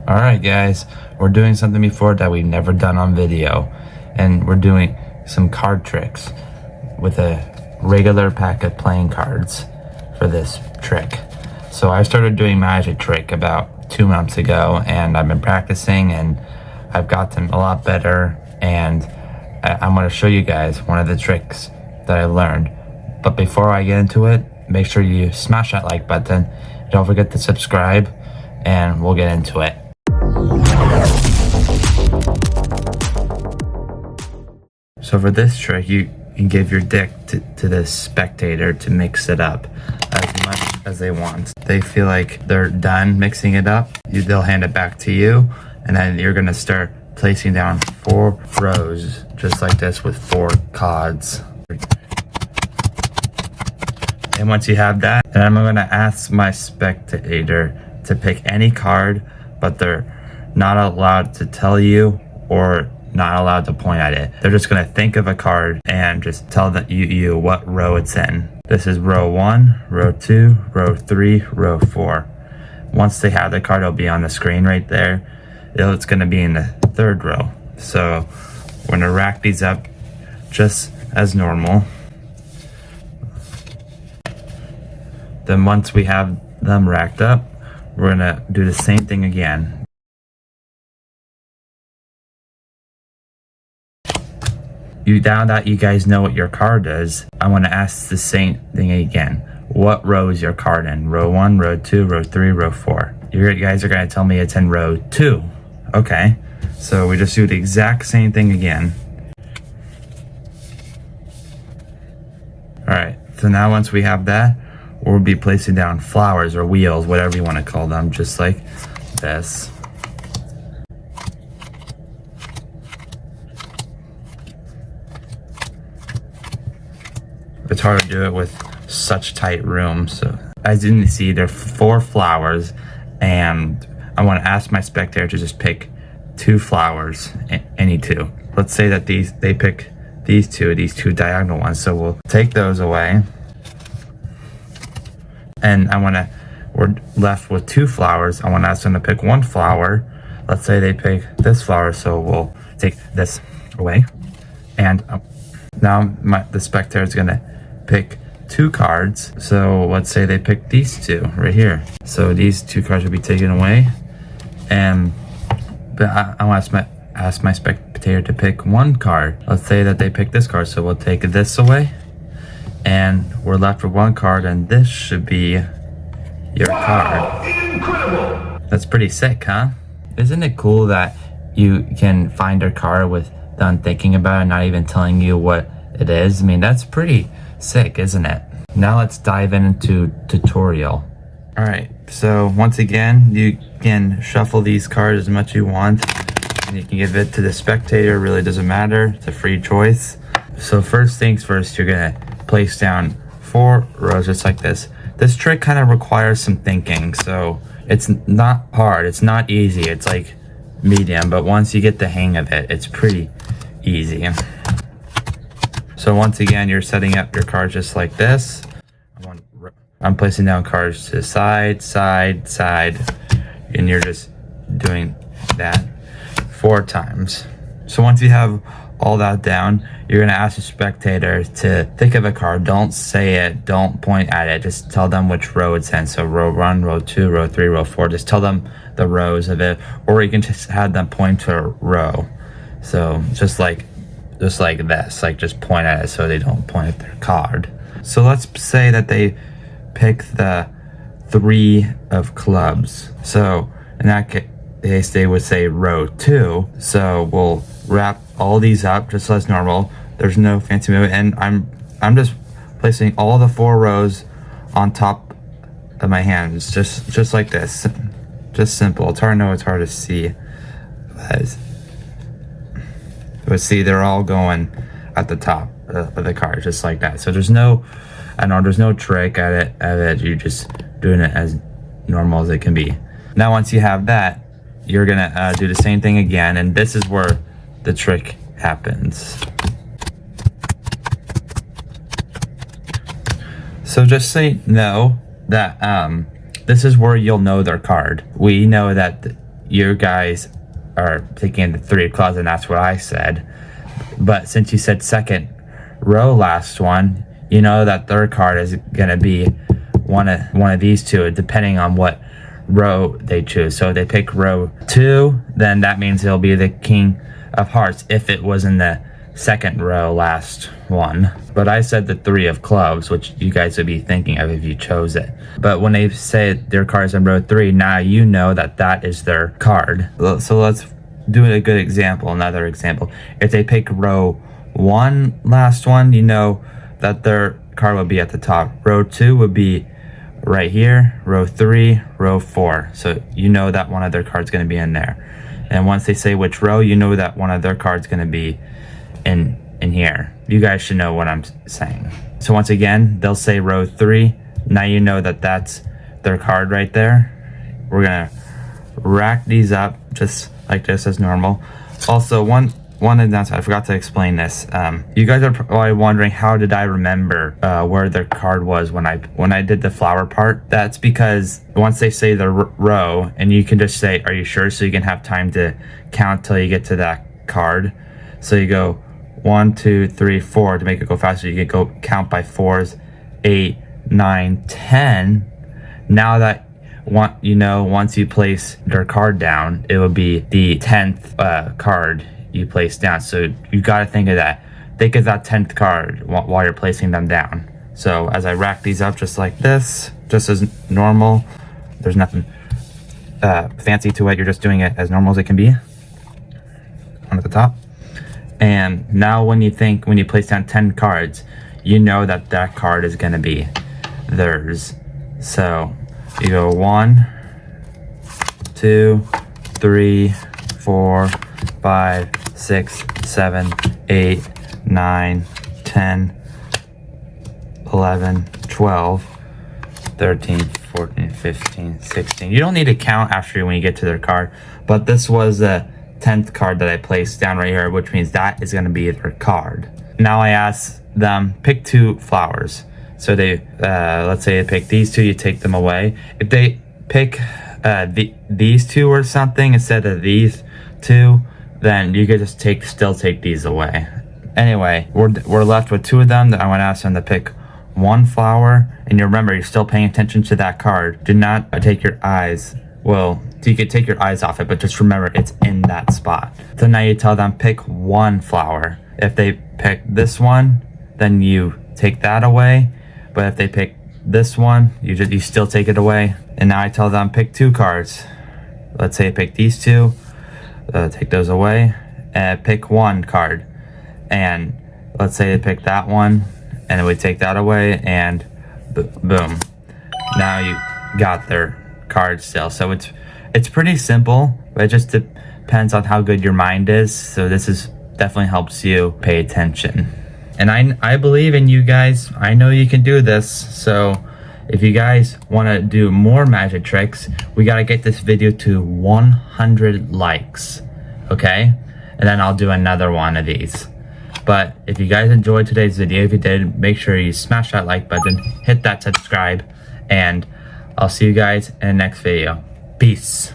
Alright guys, we're doing something before that we've never done on video, and we're doing some card tricks with a regular pack of playing cards for this trick. So I started doing magic trick about 2 months ago, and I've been practicing and I've gotten a lot better, and I'm going to show you guys one of the tricks that I learned. But before I get into it, make sure you smash that like button, don't forget to subscribe, and we'll get into it. So for this trick, you can give your deck to the spectator to mix it up as much as they want. They feel like they're done mixing it up, they'll hand it back to you, and then you're gonna start placing down 4 rows just like this with 4 cards. And once you have that, then I'm gonna ask my spectator to pick any card, but they're not allowed to tell you or not allowed to point at it. They're just gonna think of a card and just tell you what row it's in. This is row 1, row 2, row 3, row 4. Once they have the card, it'll be on the screen right there. It's gonna be in the 3rd row. So we're gonna rack these up just as normal. Then once we have them racked up, we're gonna do the same thing again. Now that you guys know what your card is, I want to ask the same thing again. What row is your card in? Row 1, row 2, row 3, row 4. You guys are going to tell me it's in row 2. Okay, so we just do the exact same thing again. Alright, so now once we have that, we'll be placing down flowers or wheels, whatever you want to call them, just like this. It's hard to do it with such tight room. So as you can see, there are 4 flowers, and I want to ask my spectator to just pick 2 flowers, any 2. Let's say that they pick these two diagonal ones, so we'll take those away, and we're left with 2 flowers. I want to ask them to pick 1 flower. Let's say they pick this flower, so we'll take this away, and now the spectator is gonna pick 2 cards. So let's say they pick these 2 right here. So these 2 cards will be taken away, but I want to ask my spectator to pick 1 card. Let's say that they pick this card, so we'll take this away, and we're left with 1 card, and this should be your card. Incredible! That's pretty sick, huh? Isn't it cool that you can find a card without thinking about it, not even telling you what it is? I mean, that's pretty sick, isn't it? Now let's dive into tutorial. Alright, so once again, you can shuffle these cards as much as you want, and you can give it to the spectator. It really doesn't matter, it's a free choice. So first things first, you're gonna place down 4 rows just like this. This trick kind of requires some thinking, so it's not hard, it's not easy, it's like medium, but once you get the hang of it, it's pretty easy. So once again, you're setting up your cards just like this. I'm placing down cards to side, side, side, and you're just doing that 4 times. So once you have all that down, you're gonna ask the spectator to think of a card. Don't say it, don't point at it, just tell them which row it's in. So row 1, row 2, row 3, row 4, just tell them the rows of it, or you can just have them point to a row. So just like this, like just point at it so they don't point at their card. So let's say that they pick the 3 of clubs. So in that case, they would say row 2. So we'll wrap all these up just as normal. There's no fancy movement, and I'm just placing all the 4 rows on top of my hands, just like this. Just simple. It's hard to know, it's hard to see. But see, they're all going at the top of the card, just like that. So there's no trick at it. You're just doing it as normal as it can be. Now, once you have that, you're gonna do the same thing again, and this is where the trick happens. So just so you know that this is where you'll know their card. We know that you guys are thinking the 3 of clubs, and that's what I said. But since you said second row last one, you know that third card is gonna be one of these two, depending on what row they choose. So if they pick row 2, then that means it'll be the king of hearts if it was in the second row last one. But I said the 3 of clubs, which you guys would be thinking of if you chose it. But when they say their card's in row 3, now you know that that is their card. So let's do a good example, another example. If they pick row 1 last one, you know that their card would be at the top. Row 2 would be right here, row 3, row 4. So you know that one of their cards going to be in there. And once they say which row, you know that one of their cards going to be in here. You guys should know what I'm saying. So once again, they'll say row 3. Now you know that that's their card right there. We're gonna rack these up just like this as normal. Also, one announcement, I forgot to explain this. You guys are probably wondering, how did I remember where their card was when I did the flower part? That's because once they say the row, and you can just say, are you sure? So you can have time to count till you get to that card. So you go 1, 2, 3, 4 to make it go faster. You can go count by 4s, 8, 9, 10. Now that once you place their card down, it will be the 10th card you place down. So you got to think of that. Think of that 10th card while you're placing them down. So as I rack these up just like this, just as normal, there's nothing fancy to it. You're just doing it as normal as it can be. One at the top. And now when you place down 10 cards, you know that that card is going to be theirs. So you go 1, 2, 3, 4, 5, 6, 7, 8, 9, 10, 11, 12, 13, 14, 15, 16. You don't need to count after when you get to their card, but this was the 10th card that I placed down right here, which means that is going to be their card. Now I ask them, pick 2 flowers. So they, let's say they pick these 2, you take them away. If they pick these 2 or something instead of these 2, then you could just still take these away. Anyway, we're left with 2 of them. That I want to ask them to pick 1 flower. And you remember, you're still paying attention to that card. Do not take your eyes. Well, you could take your eyes off it, but just remember it's in that spot. So now you tell them, pick 1 flower. If they pick this one, then you take that away. But if they pick this one, you still take it away. And now I tell them, pick 2 cards. Let's say I pick these 2, take those away, and pick 1 card. And let's say I pick that one, and then we take that away, and boom. Now you got their card still. So it's pretty simple, but it just depends on how good your mind is. So this definitely helps you pay attention. And I believe in you guys. I know you can do this. So if you guys want to do more magic tricks, we got to get this video to 100 likes. Okay? And then I'll do another one of these. But if you guys enjoyed today's video, if you did, make sure you smash that like button, hit that subscribe, and I'll see you guys in the next video. Peace.